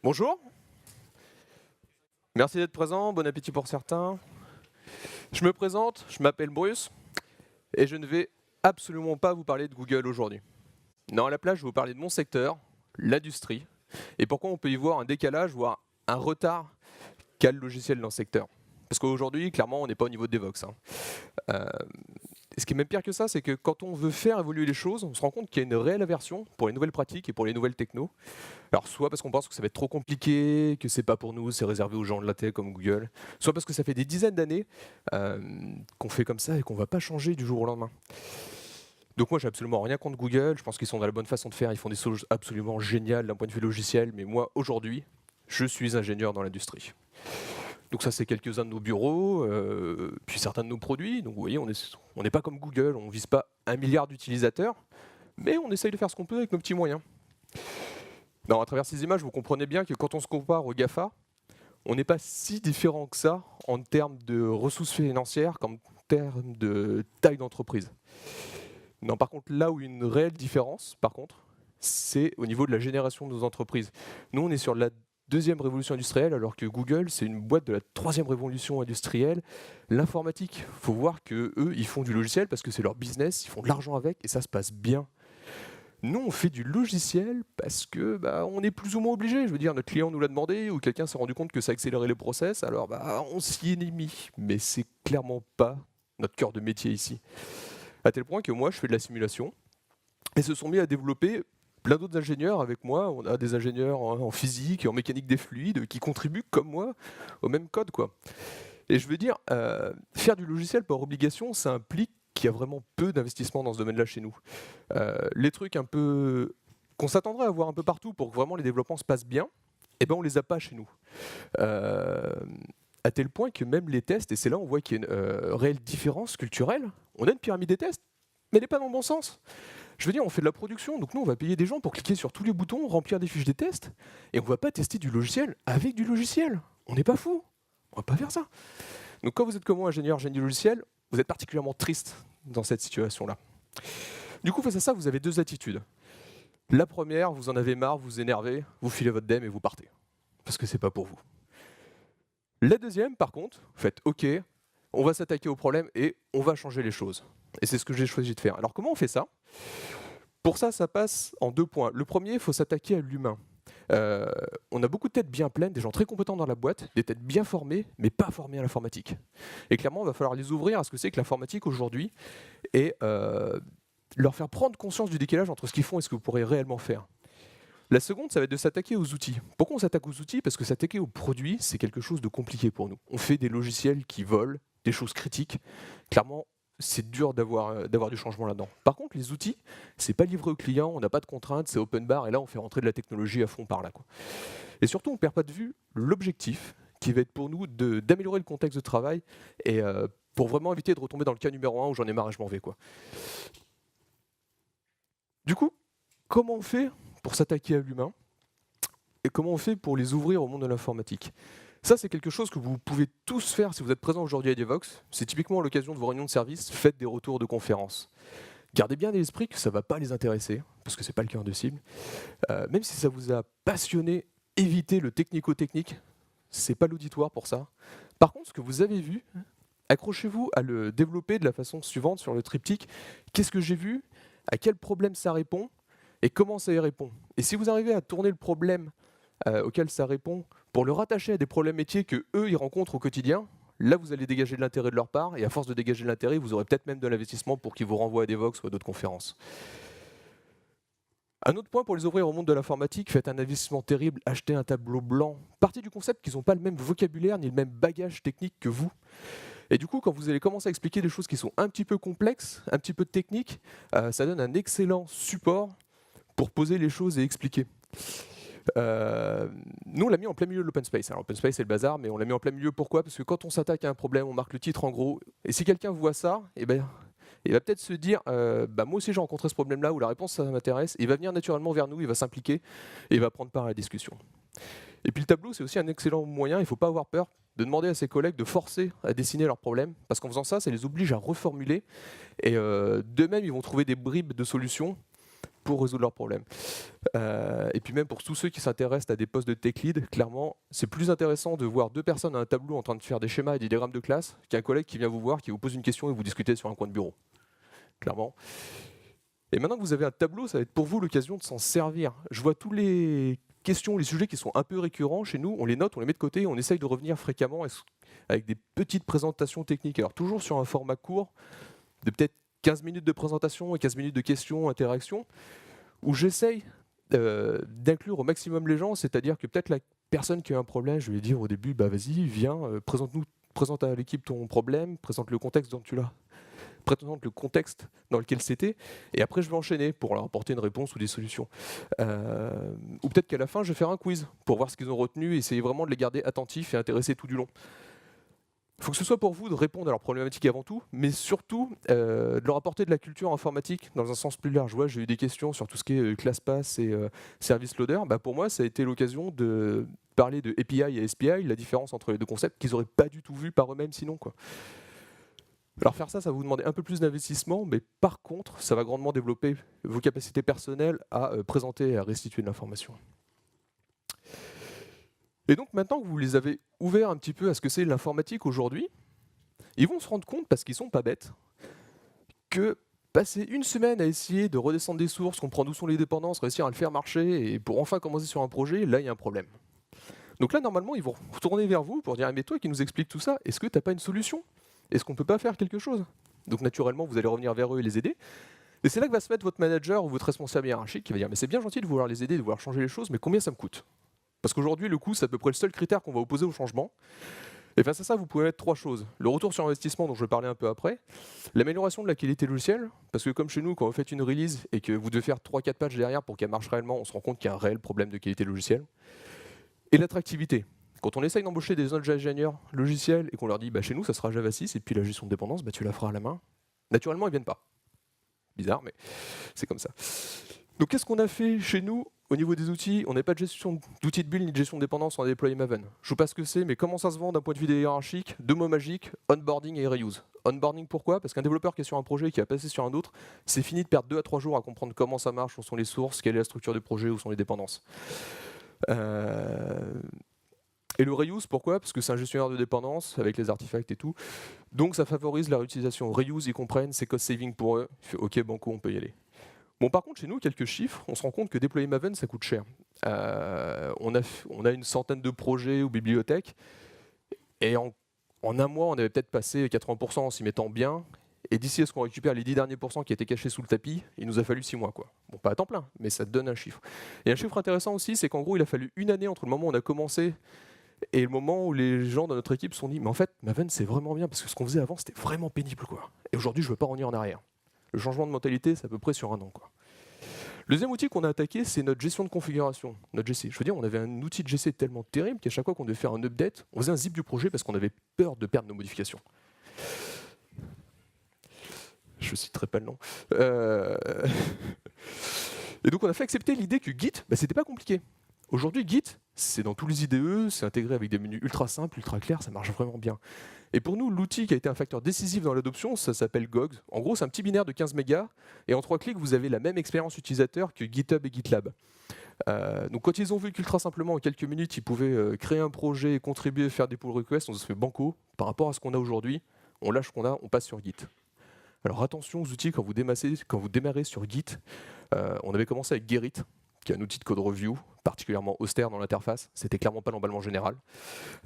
Bonjour, merci d'être présent, bon appétit pour certains. Je me présente, je m'appelle Bruce et je ne vais absolument pas vous parler de Google aujourd'hui. Non, à la place, je vais vous parler de mon secteur, l'industrie, et pourquoi on peut y voir un décalage, voire un retard qu'a le logiciel dans le secteur. Parce qu'aujourd'hui, clairement, on n'est pas au niveau de Devox. Et ce qui est même pire que ça, c'est que quand on veut faire évoluer les choses, on se rend compte qu'il y a une réelle aversion pour les nouvelles pratiques et pour les nouvelles technos. Alors soit parce qu'on pense que ça va être trop compliqué, que c'est pas pour nous, c'est réservé aux gens de la tech comme Google, soit parce que ça fait des dizaines d'années qu'on fait comme ça et qu'on va pas changer du jour au lendemain. Donc moi j'ai absolument rien contre Google, je pense qu'ils sont dans la bonne façon de faire, ils font des choses absolument géniales d'un point de vue logiciel, mais moi aujourd'hui, je suis ingénieur dans l'industrie. Donc ça c'est quelques-uns de nos bureaux, puis certains de nos produits, donc vous voyez on n'est pas comme Google, on ne vise pas 1 milliard d'utilisateurs, mais on essaye de faire ce qu'on peut avec nos petits moyens. Non, à travers ces images, vous comprenez bien que quand on se compare aux GAFA, on n'est pas si différent que ça en termes de ressources financières qu'en termes de taille d'entreprise. Non, par contre, là où il y a une réelle différence, par contre, c'est au niveau de la génération de nos entreprises. Nous, on est sur la deuxième révolution industrielle, alors que Google, c'est une boîte de la troisième révolution industrielle. L'informatique, il faut voir qu'eux, ils font du logiciel parce que c'est leur business, ils font de l'argent avec et ça se passe bien. Nous, on fait du logiciel parce que on est plus ou moins obligé. Je veux dire, notre client nous l'a demandé ou quelqu'un s'est rendu compte que ça accélérait les process, alors on s'y est mis. Mais c'est clairement pas notre cœur de métier ici. À tel point que moi, je fais de la simulation et se sont mis à développer plein d'autres ingénieurs avec moi. On a des ingénieurs en physique et en mécanique des fluides qui contribuent comme moi au même code, quoi. Et je veux dire, faire du logiciel par obligation, ça implique qu'il y a vraiment peu d'investissement dans ce domaine-là chez nous. Les trucs un peu qu'on s'attendrait à voir un peu partout pour que vraiment les développements se passent bien, eh ben on les a pas chez nous. À tel point que même les tests, et c'est là où on voit qu'il y a une réelle différence culturelle, on a une pyramide des tests, mais elle n'est pas dans le bon sens. Je veux dire, on fait de la production, donc nous on va payer des gens pour cliquer sur tous les boutons, remplir des fiches des tests, et on ne va pas tester du logiciel avec du logiciel. On n'est pas fou, on ne va pas faire ça. Donc quand vous êtes comme moi ingénieur génie logiciel, vous êtes particulièrement triste dans cette situation-là. Du coup, face à ça, vous avez deux attitudes. La première, vous en avez marre, vous vous énervez, vous filez votre dem et vous partez. Parce que c'est pas pour vous. La deuxième, par contre, vous faites OK, on va s'attaquer au problème et on va changer les choses. Et c'est ce que j'ai choisi de faire. Alors comment on fait ça? Pour ça, ça passe en 2 points. Le premier, il faut s'attaquer à l'humain. On a beaucoup de têtes bien pleines, des gens très compétents dans la boîte, des têtes bien formées, mais pas formées à l'informatique. Et clairement, il va falloir les ouvrir à ce que c'est que l'informatique aujourd'hui et leur faire prendre conscience du décalage entre ce qu'ils font et ce que vous pourrez réellement faire. La seconde, ça va être de s'attaquer aux outils. Pourquoi on s'attaque aux outils? Parce que s'attaquer aux produits, c'est quelque chose de compliqué pour nous. On fait des logiciels qui volent, des choses critiques. Clairement, c'est dur d'avoir du changement là-dedans. Par contre, les outils, c'est pas livré au client, on n'a pas de contraintes, c'est open bar, et là, on fait rentrer de la technologie à fond par là, quoi. Et surtout, on ne perd pas de vue l'objectif, qui va être pour nous d'améliorer le contexte de travail, et pour vraiment éviter de retomber dans le cas numéro 1 où j'en ai marre et je m'en vais, quoi. Du coup, comment on fait pour s'attaquer à l'humain et comment on fait pour les ouvrir au monde de l'informatique? Ça, c'est quelque chose que vous pouvez tous faire si vous êtes présent aujourd'hui à Devox. C'est typiquement à l'occasion de vos réunions de service, faites des retours de conférences. Gardez bien à l'esprit que ça ne va pas les intéresser, parce que ce n'est pas le cœur de cible. Même si ça vous a passionné, évitez le technico-technique, ce n'est pas l'auditoire pour ça. Par contre, ce que vous avez vu, accrochez-vous à le développer de la façon suivante sur le triptyque. Qu'est-ce que j'ai vu? À quel problème ça répond? Et comment ça y répond? Et si vous arrivez à tourner le problème auquel ça répond pour le rattacher à des problèmes métiers que eux ils rencontrent au quotidien, là vous allez dégager de l'intérêt de leur part, et à force de dégager de l'intérêt, vous aurez peut-être même de l'investissement pour qu'ils vous renvoient à des Vox ou à d'autres conférences. Un autre point pour les ouvrir au monde de l'informatique, faites un investissement terrible, achetez un tableau blanc. Partez du concept qu'ils n'ont pas le même vocabulaire ni le même bagage technique que vous. Et du coup, quand vous allez commencer à expliquer des choses qui sont un petit peu complexes, un petit peu techniques, ça donne un excellent support pour poser les choses et expliquer. Nous, on l'a mis en plein milieu de l'open space. Alors, open space, c'est le bazar, mais on l'a mis en plein milieu. Pourquoi? Parce que quand on s'attaque à un problème, on marque le titre en gros. Et si quelqu'un voit ça, eh ben, il va peut-être se dire moi aussi j'ai rencontré ce problème-là, ou la réponse ça m'intéresse. Il va venir naturellement vers nous, il va s'impliquer, et il va prendre part à la discussion. Et puis le tableau, c'est aussi un excellent moyen, il ne faut pas avoir peur de demander à ses collègues de forcer à dessiner leurs problèmes, parce qu'en faisant ça, ça les oblige à reformuler, et d'eux-mêmes, ils vont trouver des bribes de solutions pour résoudre leurs problèmes. Et puis même pour tous ceux qui s'intéressent à des postes de tech lead, clairement, c'est plus intéressant de voir deux personnes à un tableau en train de faire des schémas et des diagrammes de classe qu'un collègue qui vient vous voir, qui vous pose une question et vous discutez sur un coin de bureau. Clairement. Et maintenant que vous avez un tableau, ça va être pour vous l'occasion de s'en servir. Je vois tous les questions, les sujets qui sont un peu récurrents chez nous, on les note, on les met de côté, on essaye de revenir fréquemment avec des petites présentations techniques. Alors toujours sur un format court, de peut-être 15 minutes de présentation et 15 minutes de questions, interactions, où j'essaye d'inclure au maximum les gens, c'est-à-dire que peut-être la personne qui a un problème, je vais lui dire au début, bah vas-y, viens, présente à l'équipe ton problème, présente le contexte dont tu l'as. Présente le contexte dans lequel c'était, et après je vais enchaîner pour leur apporter une réponse ou des solutions. Ou peut-être qu'à la fin je vais faire un quiz pour voir ce qu'ils ont retenu et essayer vraiment de les garder attentifs et intéressés tout du long. Il faut que ce soit pour vous de répondre à leurs problématiques avant tout, mais surtout de leur apporter de la culture informatique dans un sens plus large. Ouais, j'ai eu des questions sur tout ce qui est ClassPass et Service Loader. Bah, pour moi, ça a été l'occasion de parler de API et SPI, la différence entre les deux concepts qu'ils n'auraient pas du tout vu par eux-mêmes sinon, quoi. Alors faire ça, ça va vous demander un peu plus d'investissement, mais par contre, ça va grandement développer vos capacités personnelles à présenter et à restituer de l'information. Et donc maintenant que vous les avez ouverts un petit peu à ce que c'est l'informatique aujourd'hui, ils vont se rendre compte, parce qu'ils ne sont pas bêtes, que passer une semaine à essayer de redescendre des sources, comprendre où sont les dépendances, réussir à le faire marcher, et pour enfin commencer sur un projet, là il y a un problème. Donc là, normalement, ils vont retourner vers vous pour dire « Mais toi qui nous expliques tout ça, est-ce que tu n'as pas une solution ? Est-ce qu'on ne peut pas faire quelque chose ?» Donc naturellement, vous allez revenir vers eux et les aider. Et c'est là que va se mettre votre manager ou votre responsable hiérarchique qui va dire « Mais c'est bien gentil de vouloir les aider, de vouloir changer les choses, mais combien ça me coûte ?» Parce qu'aujourd'hui, le coût, c'est à peu près le seul critère qu'on va opposer au changement. Et face à ça, vous pouvez mettre trois choses. Le retour sur investissement, dont je vais parler un peu après. L'amélioration de la qualité logicielle, parce que comme chez nous, quand vous faites une release et que vous devez faire 3-4 patchs derrière pour qu'elle marche réellement, on se rend compte qu'il y a un réel problème de qualité logicielle. Et l'attractivité. Quand on essaye d'embaucher des autres ingénieurs logiciels et qu'on leur dit bah, chez nous ça sera Java 6 et puis la gestion de dépendance, bah, tu la feras à la main, naturellement ils ne viennent pas. Bizarre, mais c'est comme ça. Donc qu'est-ce qu'on a fait chez nous au niveau des outils? On n'a pas de gestion d'outils de build ni de gestion de dépendance, on a déployé Maven. Je ne sais pas ce que c'est, mais comment ça se vend d'un point de vue des hiérarchiques? Deux mots magiques, onboarding et reuse. Onboarding pourquoi? Parce qu'un développeur qui est sur un projet et qui va passer sur un autre, c'est fini de perdre 2 à 3 jours à comprendre comment ça marche, où sont les sources, quelle est la structure du projet, où sont les dépendances. Et le reuse, pourquoi? Parce que c'est un gestionnaire de dépendance avec les artefacts et tout. Donc ça favorise la réutilisation. Reuse, ils comprennent, c'est cost saving pour eux. Ok, banco, on peut y aller. Bon, par contre, chez nous, quelques chiffres, on se rend compte que déployer Maven, ça coûte cher. On a une centaine de projets ou bibliothèques, et en un mois, on avait peut-être passé 80% en s'y mettant bien. Et d'ici à ce qu'on récupère les 10 derniers pourcents qui étaient cachés sous le tapis, il nous a fallu 6 mois, quoi. Bon, pas à temps plein, mais ça te donne un chiffre. Et un chiffre intéressant aussi, c'est qu'en gros, il a fallu une année entre le moment où on a commencé et le moment où les gens dans notre équipe se sont dit « Mais en fait, Maven, c'est vraiment bien, parce que ce qu'on faisait avant, c'était vraiment pénible, quoi. Et aujourd'hui, je ne veux pas revenir en arrière. » Le changement de mentalité, c'est à peu près sur un an, quoi. Le deuxième outil qu'on a attaqué, c'est notre gestion de configuration, notre GC. Je veux dire, on avait un outil de GC tellement terrible qu'à chaque fois qu'on devait faire un update, on faisait un zip du projet parce qu'on avait peur de perdre nos modifications. Je ne citerai pas le nom. Et donc on a fait accepter l'idée que Git, bah, c'était pas compliqué. Aujourd'hui, Git, c'est dans tous les IDE, c'est intégré avec des menus ultra simples, ultra clairs, ça marche vraiment bien. Et pour nous, l'outil qui a été un facteur décisif dans l'adoption, ça s'appelle Gogs. En gros, c'est un petit binaire de 15 mégas, et en 3 clics, vous avez la même expérience utilisateur que GitHub et GitLab. Donc quand ils ont vu qu'ultra simplement, en quelques minutes, ils pouvaient créer un projet, contribuer, faire des pull requests, on se fait banco. Par rapport à ce qu'on a aujourd'hui, on lâche ce qu'on a, on passe sur Git. Alors attention aux outils quand vous démarrez sur Git. On avait commencé avec Gerrit, qui est un outil de code review, particulièrement austère dans l'interface. C'était clairement pas l'emballement général.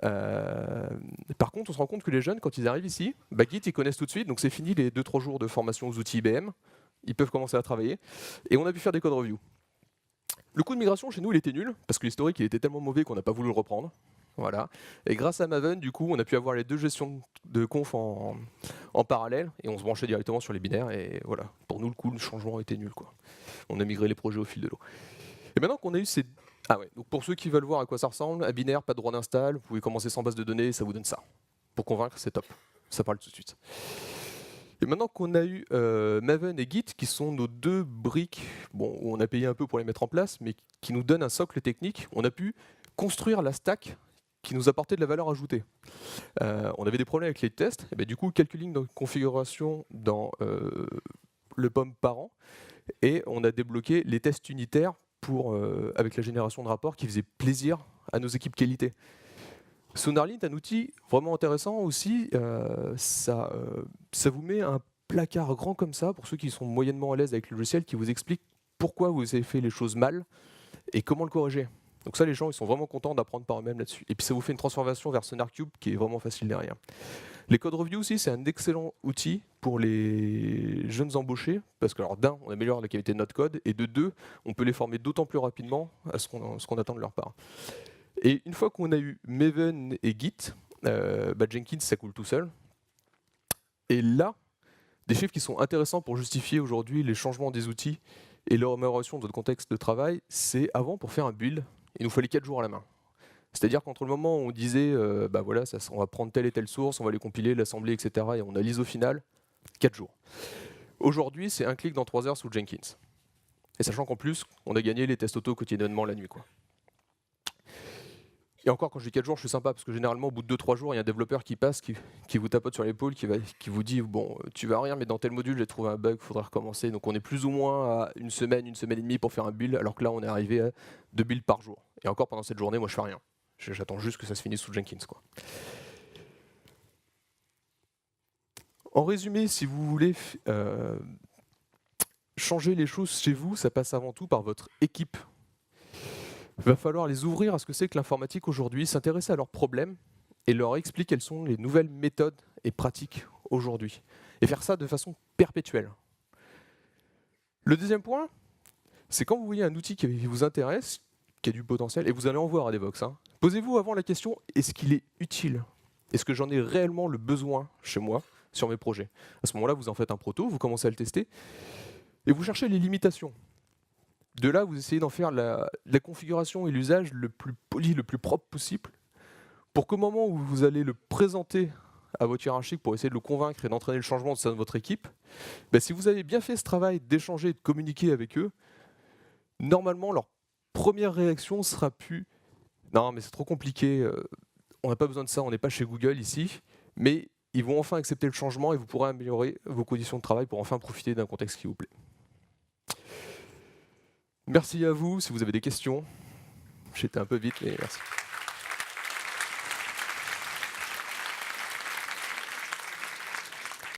Par contre, on se rend compte que les jeunes, quand ils arrivent ici, bah Git, ils connaissent tout de suite, donc c'est fini les 2-3 jours de formation aux outils IBM. Ils peuvent commencer à travailler. Et on a pu faire des code review. Le coût de migration, chez nous, il était nul, parce que l'historique, il était tellement mauvais qu'on n'a pas voulu le reprendre. Voilà. Et grâce à Maven, du coup, on a pu avoir les deux gestions de conf en parallèle, et on se branchait directement sur les binaires, et voilà. Pour nous, le coût, le changement était nul, quoi. On a migré les projets au fil de l'eau. Et maintenant qu'on a eu ces... Ah ouais, donc pour ceux qui veulent voir à quoi ça ressemble, un binaire, pas de droit d'install, vous pouvez commencer sans base de données, ça vous donne ça. Pour convaincre, c'est top. Ça parle tout de suite. Et maintenant qu'on a eu Maven et Git, qui sont nos deux briques, bon, on a payé un peu pour les mettre en place, mais qui nous donnent un socle technique, on a pu construire la stack qui nous apportait de la valeur ajoutée. On avait des problèmes avec les tests, et bien du coup, quelques lignes de configuration dans le POM par an, Et on a débloqué les tests unitaires avec la génération de rapports qui faisait plaisir à nos équipes qualité. SonarLint, un outil vraiment intéressant aussi, ça vous met un placard grand comme ça, pour ceux qui sont moyennement à l'aise avec le logiciel, qui vous explique pourquoi vous avez fait les choses mal et comment le corriger. Donc ça, les gens ils sont vraiment contents d'apprendre par eux-mêmes là-dessus. Et puis ça vous fait une transformation vers SonarQube qui est vraiment facile derrière. Les code reviews aussi, c'est un excellent outil pour les jeunes embauchés, parce que alors d'un, on améliore la qualité de notre code, et de deux, on peut les former d'autant plus rapidement à ce qu'on attend de leur part. Et une fois qu'on a eu Maven et Git, Jenkins, ça coule tout seul. Et là, des chiffres qui sont intéressants pour justifier aujourd'hui les changements des outils et leur amélioration de notre contexte de travail, c'est avant, pour faire un build, il nous fallait 4 jours à la main. C'est-à-dire qu'entre le moment où on disait, voilà, on va prendre telle et telle source, on va les compiler, l'assembler, etc., et on a l'ISO final, 4 jours. Aujourd'hui, c'est un clic dans 3 heures sous Jenkins. Et sachant qu'en plus, on a gagné les tests auto quotidiennement la nuit, quoi. Et encore, quand je dis 4 jours, je suis sympa, parce que généralement, au bout de 2-3 jours, il y a un développeur qui passe, qui vous tapote sur l'épaule, qui vous dit, bon, tu vas rien, mais dans tel module, j'ai trouvé un bug, il faudra recommencer. Donc on est plus ou moins à une semaine et demie pour faire un build, alors que là, on est arrivé à 2 builds par jour. Et encore, pendant cette journée, moi, je fais rien. J'attends juste que ça se finisse sous Jenkins, quoi. En résumé, si vous voulez changer les choses chez vous, ça passe avant tout par votre équipe. Il va falloir les ouvrir à ce que c'est que l'informatique aujourd'hui, s'intéresser à leurs problèmes et leur expliquer quelles sont les nouvelles méthodes et pratiques aujourd'hui. Et faire ça de façon perpétuelle. Le deuxième point, c'est quand vous voyez un outil qui vous intéresse, qui a du potentiel, et vous allez en voir à Devoxx, posez-vous avant la question, est-ce qu'il est utile? Est-ce que j'en ai réellement le besoin chez moi, sur mes projets? À ce moment-là, vous en faites un proto, vous commencez à le tester, et vous cherchez les limitations. De là, vous essayez d'en faire la configuration et l'usage le plus poli, le plus propre possible, pour qu'au moment où vous allez le présenter à votre hiérarchique pour essayer de le convaincre et d'entraîner le changement au sein de votre équipe, si vous avez bien fait ce travail d'échanger et de communiquer avec eux, normalement, leur première réaction sera plus « Non, mais c'est trop compliqué, on n'a pas besoin de ça, on n'est pas chez Google ici », mais ils vont enfin accepter le changement et vous pourrez améliorer vos conditions de travail pour enfin profiter d'un contexte qui vous plaît. Merci à vous, si vous avez des questions. J'étais un peu vite, mais merci.